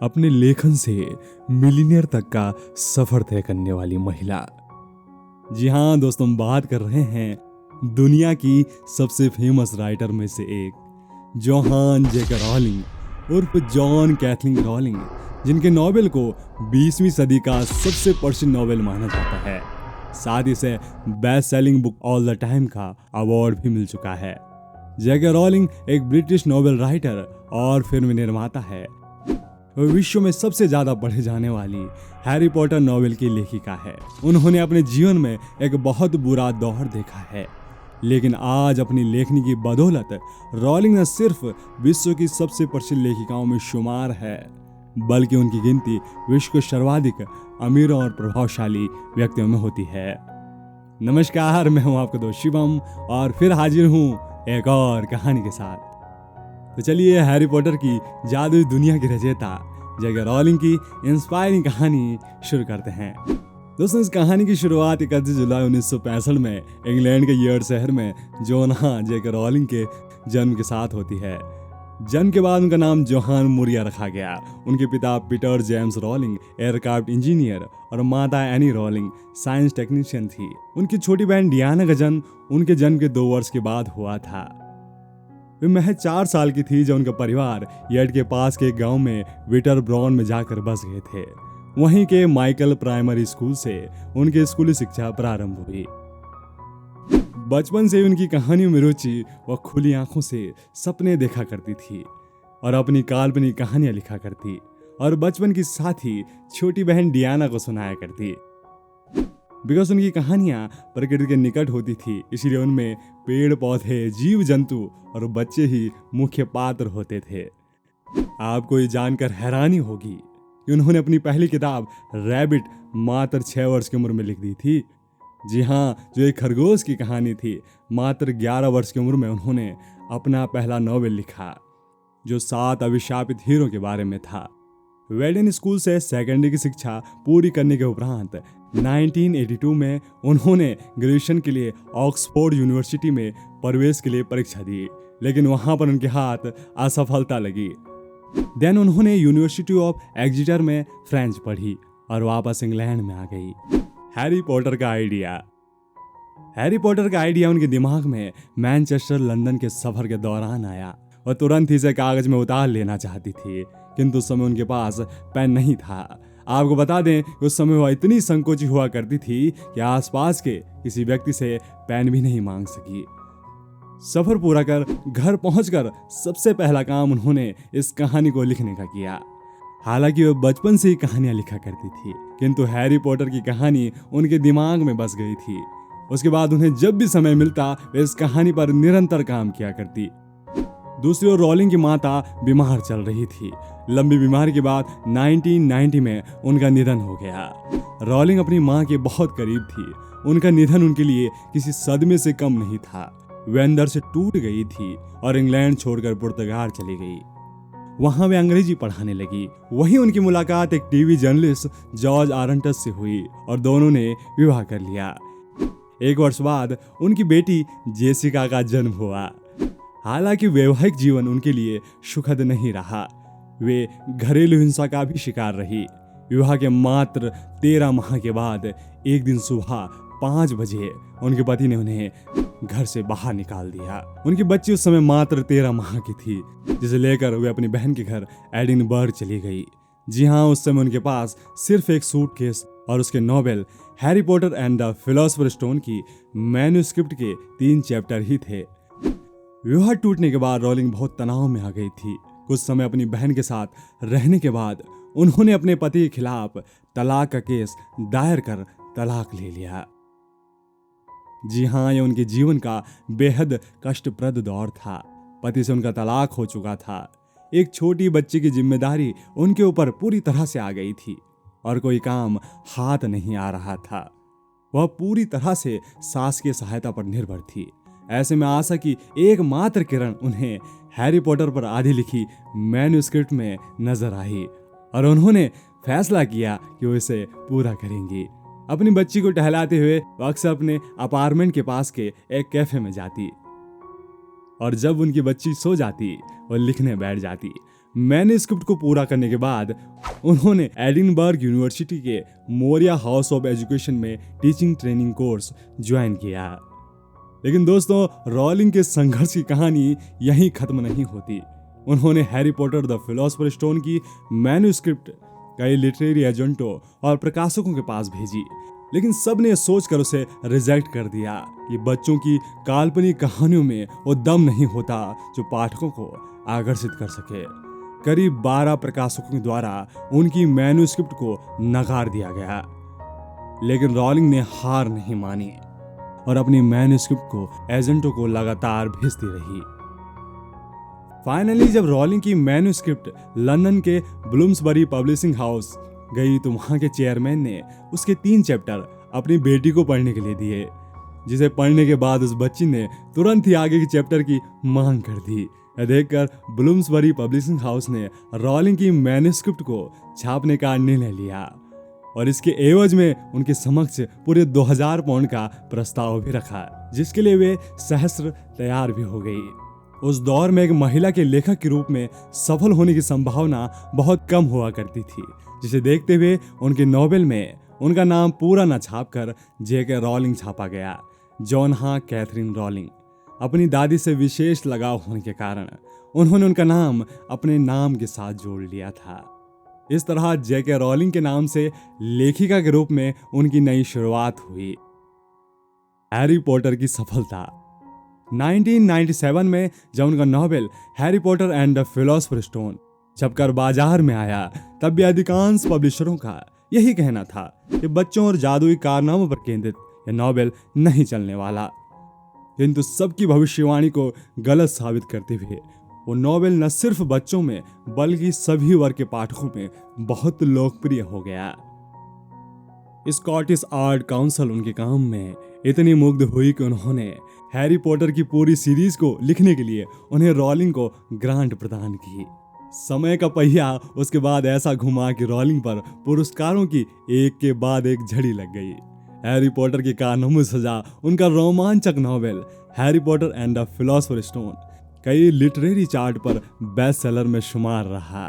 अपने लेखन से मिलियनेयर तक का सफर तय करने वाली महिला। जी हाँ दोस्तों, हम बात कर रहे हैं दुनिया की सबसे फेमस राइटर में से एक जोहान जेके रॉलिंग उर्फ जॉन कैथलिन रॉलिंग, जिनके नॉवेल को 20वीं सदी का सबसे प्रसिद्ध नॉवेल माना जाता है। साथ ही इसे best selling book all the time का अवार्ड भी मिल चुका है। जेके रॉलिंग एक ब्रिटिश नॉवेल राइटर और फिल्म निर्माता है। वह विश्व में सबसे ज्यादा पढ़े जाने वाली हैरी पॉटर नॉवेल की लेखिका है। उन्होंने अपने जीवन में एक बहुत बुरा दौर देखा है, लेकिन आज अपनी लेखनी की बदौलत रॉलिंग न सिर्फ विश्व की सबसे प्रसिद्ध लेखिकाओं में शुमार है, बल्कि उनकी गिनती विश्व के सर्वाधिक अमीर और प्रभावशाली व्यक्तियों में होती है। नमस्कार, मैं हूं आपका दोस्त शिवम और फिर हाजिर हूं एक और कहानी के साथ। तो चलिए हैरी पॉटर की जादुई दुनिया की रचयिता जेके रॉलिंग की इंस्पायरिंग कहानी शुरू करते हैं। दोस्तों, इस कहानी की शुरुआत 31 जुलाई 1965 में इंग्लैंड के यर्ड शहर में जोना जेके रॉलिंग के जन्म के साथ होती है। जन्म के बाद उनका नाम जोहान मुरिया रखा गया। उनके पिता Peter James Rowling aircraft engineer और माता एनी रॉलिंग साइंस टेक्नीशियन थी। उनकी छोटी बहन डियाना का जन्म उनके जन्म के 2 वर्ष के बाद हुआ था। वे महज 4 साल की थी जब उनका परिवार यर्ड के पास के गांव में विटर ब्राउन में जाकर बस गए थे। वहीं के माइकल प्राइमरी स्कूल से उनकी स्कूली शिक्षा प्रारंभ हुई। बचपन से उनकी कहानियों में रुचि व खुली आंखों से सपने देखा करती थी और अपनी काल्पनिक कहानियां लिखा करती और बचपन की साथ ही छोटी बहन डियाना को सुनाया करती। बिकॉज उनकी कहानियां प्रकृति के निकट होती थी, इसलिए उनमें पेड़ पौधे, जीव जंतु और बच्चे ही मुख्य पात्र होते थे। आपको ये जानकर हैरानी होगी कि उन्होंने अपनी पहली किताब रैबिट मात्र 6 वर्ष की उम्र में लिख दी थी। जी हाँ, जो एक खरगोश की कहानी थी। मात्र 11 वर्ष की उम्र में उन्होंने अपना पहला नॉवेल लिखा, जो 7 अभिशापित हीरो के बारे में था। वेडेन स्कूल से सेकेंडरी की शिक्षा पूरी करने के उपरांत 1982 में उन्होंने ग्रेजुएशन के लिए ऑक्सफोर्ड यूनिवर्सिटी में प्रवेश के लिए परीक्षा दी, लेकिन वहां पर उनके हाथ असफलता लगी। देन उन्होंने यूनिवर्सिटी ऑफ एग्जिटर में फ्रेंच पढ़ी और वापस इंग्लैंड में आ गई। हैरी पॉटर का आइडिया उनके दिमाग में मैनचेस्टर लंदन के सफर के दौरान आया और तुरंत ही इसे कागज में उतार लेना चाहती थी, किंतु उस समय उनके पास पेन नहीं था। आपको बता दें कि उस समय वह इतनी संकोची हुआ करती थी कि आसपास के किसी व्यक्ति से पेन भी नहीं मांग सकी। सफर पूरा कर घर पहुंचकर सबसे पहला काम उन्होंने इस कहानी को लिखने का किया। हालांकि वे बचपन से ही कहानियां लिखा करती थी, किंतु हैरी पॉटर की कहानी उनके दिमाग में बस गई थी। उसके बाद उन्हें जब भी समय मिलता वे इस कहानी पर निरंतर काम किया करती। दूसरी ओर रॉलिंग की माता बीमार चल रही थी। लंबी बीमारी के बाद 1990 में उनका निधन हो गया। रॉलिंग अपनी मां के बहुत करीब थी। उनका निधन उनके लिए किसी सदमे से कम नहीं था। वे अंदर से टूट गई थी और इंग्लैंड छोड़कर पुर्तगाल चली गई। वहां वे अंग्रेजी पढ़ाने लगी। वहीं उनकी मुलाकात एक टीवी जर्नलिस्ट जॉर्ज आरंटस से हुई और दोनों ने विवाह कर लिया। 1 वर्ष बाद उनकी बेटी जेसिका का जन्म हुआ। हालांकि वैवाहिक जीवन उनके लिए सुखद नहीं रहा। वे घरेलू हिंसा का भी शिकार रही। विवाह के मात्र 13 माह के बाद एक दिन सुबह 5 बजे उनके पति ने उन्हें घर से बाहर निकाल दिया। उनकी बच्ची उस समय मात्र 13 माह की थी, जिसे लेकर वे अपनी बहन के घर एडिनबर्ग चली गई। जी हाँ, उस समय उनके पास सिर्फ एक सूटकेस और उसके novel Harry Potter and the philosopher stone की मैन्युस्क्रिप्ट के 3 चैप्टर ही थे। विवाह टूटने के बाद रॉलिंग बहुत तनाव में आ गई थी। कुछ समय अपनी बहन के साथ रहने के बाद उन्होंने अपने पति के खिलाफ तलाक का केस दायर कर तलाक ले लिया। जी हाँ, यह उनके जीवन का बेहद कष्टप्रद दौर था। पति से उनका तलाक हो चुका था। एक छोटी बच्ची की जिम्मेदारी उनके ऊपर पूरी तरह से आ गई थी और कोई काम हाथ नहीं आ रहा था। वह पूरी तरह से सास की सहायता पर निर्भर थी। ऐसे में आशा की एकमात्र किरण उन्हें हैरी पॉटर पर आधी लिखी मैन्युस्क्रिप्ट में नजर आई और उन्होंने फैसला किया कि वो इसे पूरा करेंगी। अपनी बच्ची को टहलाते हुए वो अक्सर अपने अपार्टमेंट के पास के एक कैफे में जाती और जब उनकी बच्ची सो जाती वो लिखने बैठ जाती। मैन्युस्क्रिप्ट को पूरा करने के बाद उन्होंने एडिनबर्ग यूनिवर्सिटी के मोरिया हाउस ऑफ एजुकेशन में टीचिंग ट्रेनिंग कोर्स ज्वाइन किया। लेकिन दोस्तों, रॉलिंग के संघर्ष की कहानी यहीं खत्म नहीं होती। उन्होंने Harry Potter the philosopher stone की मैन्युस्क्रिप्ट कई लिटरेरी एजेंटों और प्रकाशकों के पास भेजी, लेकिन सब ने सोचकर उसे रिजेक्ट कर दिया कि बच्चों की काल्पनिक कहानियों में वो दम नहीं होता जो पाठकों को आकर्षित कर सके। करीब 12 प्रकाशकों के द्वारा उनकी मैन्युस्क्रिप्ट को नकार दिया गया, लेकिन रॉलिंग ने हार नहीं मानी और अपनी मैन्युस्क्रिप्ट को एजेंटों को लगातार भेजती रही। फाइनली जब रॉलिंग की मैन्युस्क्रिप्ट लंदन के ब्लूम्सबरी पब्लिशिंग हाउस गई तो वहां के चेयरमैन ने उसके 3 चैप्टर अपनी बेटी को पढ़ने के लिए दिए, जिसे पढ़ने के बाद उस बच्ची ने तुरंत ही आगे के चैप्टर की मांग कर दी। यह देखकर ब्लूम्सबरी पब्लिशिंग हाउस ने रॉलिंग की मैन्युस्क्रिप्ट को छापने का निर्णय लिया और इसके एवज में उनके समक्ष पूरे 2000 पाउंड का प्रस्ताव भी रखा, जिसके लिए वे सहस्र तैयार भी हो गई। उस दौर में एक महिला के लेखक के रूप में सफल होने की संभावना बहुत कम हुआ करती थी, जिसे देखते हुए उनके नोवेल में उनका नाम पूरा न छापकर J.K. रॉलिंग छापा गया। Joanne Catherine Rowling. अपनी दादी से विशेष लगाव होने के कारण उन्होंने उनका नाम अपने नाम के साथ जोड़ लिया था। इस तरह J.K. रॉलिंग के नाम से लेखिका के रूप में उनकी नई शुरुआत हुई। हैरी पॉटर की सफलता। 1997 में जब उनका novel Harry Potter and the philosopher stone छपकर बाजार में आया, तब भी अधिकांश पब्लिशरों का यही कहना था कि बच्चों और जादुई कारनामों पर केंद्रित यह नॉवेल नहीं चलने वाला। किंतु सबकी भविष्यवाणी को गलत साबित करते हुए वो नॉवेल न सिर्फ बच्चों में बल्कि सभी वर्ग के पाठकों में बहुत लोकप्रिय हो गया। स्कॉटिश आर्ट काउंसिल उनके काम में इतनी मुग्ध हुई कि उन्होंने हैरी पॉटर की पूरी सीरीज को लिखने के लिए उन्हें रॉलिंग को ग्रांट प्रदान की। समय का पहिया उसके बाद ऐसा घुमा कि रॉलिंग पर पुरस्कारों की एक के बाद एक झड़ी लग गई। हैरी पॉटर के कारनामों से सजा उनका रोमांचक novel Harry Potter and the philosopher stone कई लिटरेरी चार्ट पर बेस्ट सेलर में शुमार रहा।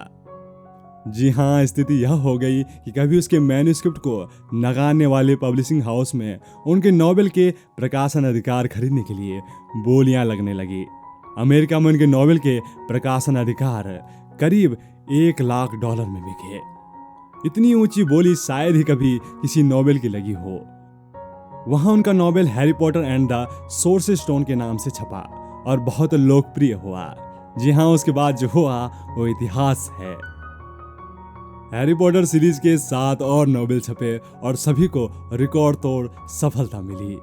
जी हाँ, स्थिति यह हो गई कि कभी उसके मैन्युस्क्रिप्ट को नकारने वाले पब्लिशिंग हाउस में उनके नॉवेल के प्रकाशन अधिकार खरीदने के लिए बोलियां लगने लगी। अमेरिका में उनके नॉवेल के प्रकाशन अधिकार करीब $1 लाख में बिके। इतनी ऊंची बोली शायद ही कभी किसी नॉवेल की लगी हो। वहां उनका novel Harry Potter and the sources stone के नाम से छपा और बहुत लोकप्रिय हुआ। जी हाँ, उसके बाद जो हुआ वो इतिहास है। हैरी पॉटर सीरीज के 7 और नॉवेल छपे और सभी को रिकॉर्ड तोड़ सफलता मिली।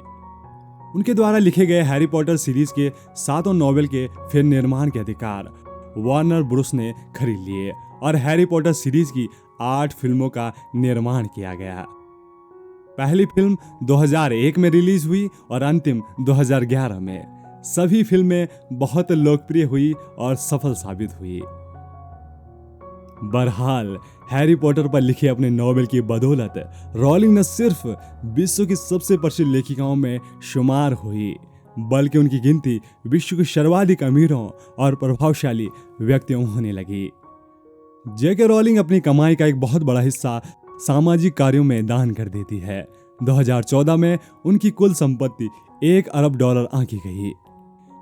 उनके द्वारा लिखे गए हैरी पॉटर सीरीज के 7 नॉवेल के फिर निर्माण के अधिकार वार्नर ब्रूस ने खरीद लिए और हैरी पॉटर सीरीज की 8 फिल्मों का निर्माण किया गया। पहली फिल्म 2001 में रिलीज हुई और अंतिम 2011 में। सभी फिल्में बहुत लोकप्रिय हुई और सफल साबित हुई। बहरहाल हैरी पॉटर पर लिखे अपने नॉवेल की बदौलत रॉलिंग न सिर्फ विश्व की सबसे प्रसिद्ध लेखिकाओं में शुमार हुई, बल्कि उनकी गिनती विश्व के सर्वाधिक अमीरों और प्रभावशाली व्यक्तियों होने लगी। J.K. रॉलिंग अपनी कमाई का एक बहुत बड़ा हिस्सा सामाजिक कार्यों में दान कर देती है। 2014 में उनकी कुल संपत्ति $1 अरब आंकी गई।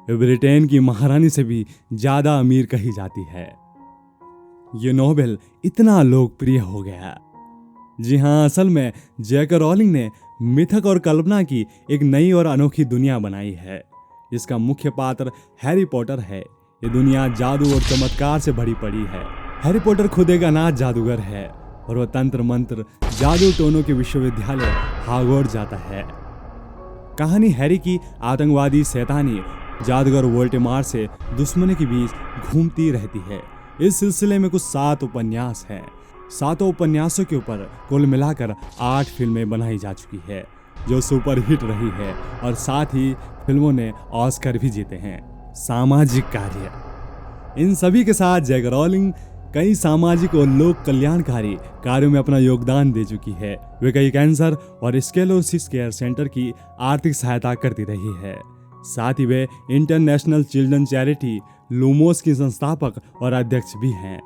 ब्रिटेन की महारानी से भी ज्यादा अमीर कही जाती है। ये नॉवेल इतना लोकप्रिय हो गया। जी हाँ, असल में J.K. रॉलिंग ने मिथक और कल्पना की एक नई और अनोखी दुनिया बनाई है। इसका मुख्य पात्र हैरी पॉटर है। ये दुनिया जादू और चमत्कार से भरी पड़ी है। हैरी पॉटर खुद एक अनाथ जादूगर है और वह तंत्र मंत्र जादू टोनों के विश्वविद्यालय हॉगवर्ट्स जाता है। कहानी हैरी की आतंकवादी शैतानी जादूगर वोल्डेमॉर्ट से दुश्मनी के बीच घूमती रहती है। इस सिलसिले में कुछ 7 उपन्यास हैं। 7 उपन्यासों के ऊपर कुल मिलाकर 8 फिल्में बनाई जा चुकी है, जो सुपर हिट रही है और साथ ही फिल्मों ने ऑस्कर भी जीते हैं। सामाजिक कार्य। इन सभी के साथ J.K. रॉलिंग कई सामाजिक और लोक कल्याणकारी कार्यों में अपना योगदान दे चुकी है। वे कई कैंसर और स्क्लेरोसिस केयर सेंटर की आर्थिक सहायता करती रही है। साथ ही वे इंटरनेशनल चिल्ड्रन चैरिटी लूमोस की संस्थापक और अध्यक्ष भी हैं।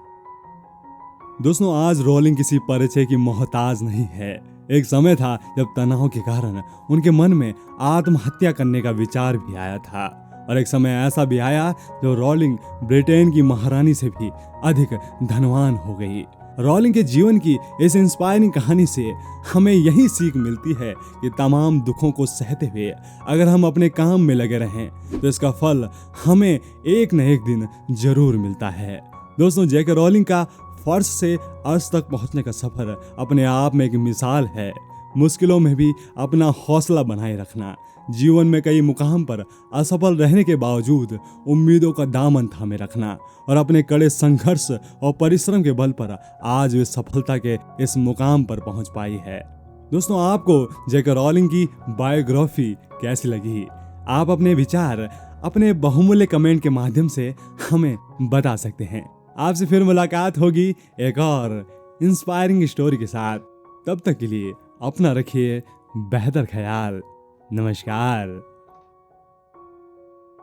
दोस्तों आज रोलिंग किसी परिचय की मोहताज नहीं है। एक समय था जब तनाव के कारण उनके मन में आत्महत्या करने का विचार भी आया था, और एक समय ऐसा भी आया जो रोलिंग ब्रिटेन की महारानी से भी अधिक धनवान हो गई। रोलिंग के जीवन की इस इंस्पायरिंग कहानी से हमें यही सीख मिलती है कि तमाम दुखों को सहते हुए अगर हम अपने काम में लगे रहें तो इसका फल हमें एक न एक दिन जरूर मिलता है। दोस्तों जेके रोलिंग का फर्श से अर्श तक पहुंचने का सफर अपने आप में एक मिसाल है। मुश्किलों में भी अपना हौसला बनाए रखना, जीवन में कई मुकाम पर असफल रहने के बावजूद उम्मीदों का दामन थामे रखना और अपने कड़े संघर्ष और परिश्रम के बल पर आज वे सफलता के इस मुकाम पर पहुंच पाई है। दोस्तों आपको जेके रोलिंग की बायोग्राफी कैसी लगी? आप अपने विचार अपने बहुमूल्य कमेंट के माध्यम से हमें बता सकते हैं। आपसे फिर मुलाकात होगी एक और इंस्पायरिंग स्टोरी के साथ। तब तक के लिए अपना रखिए बेहतर ख्याल। नमस्कार।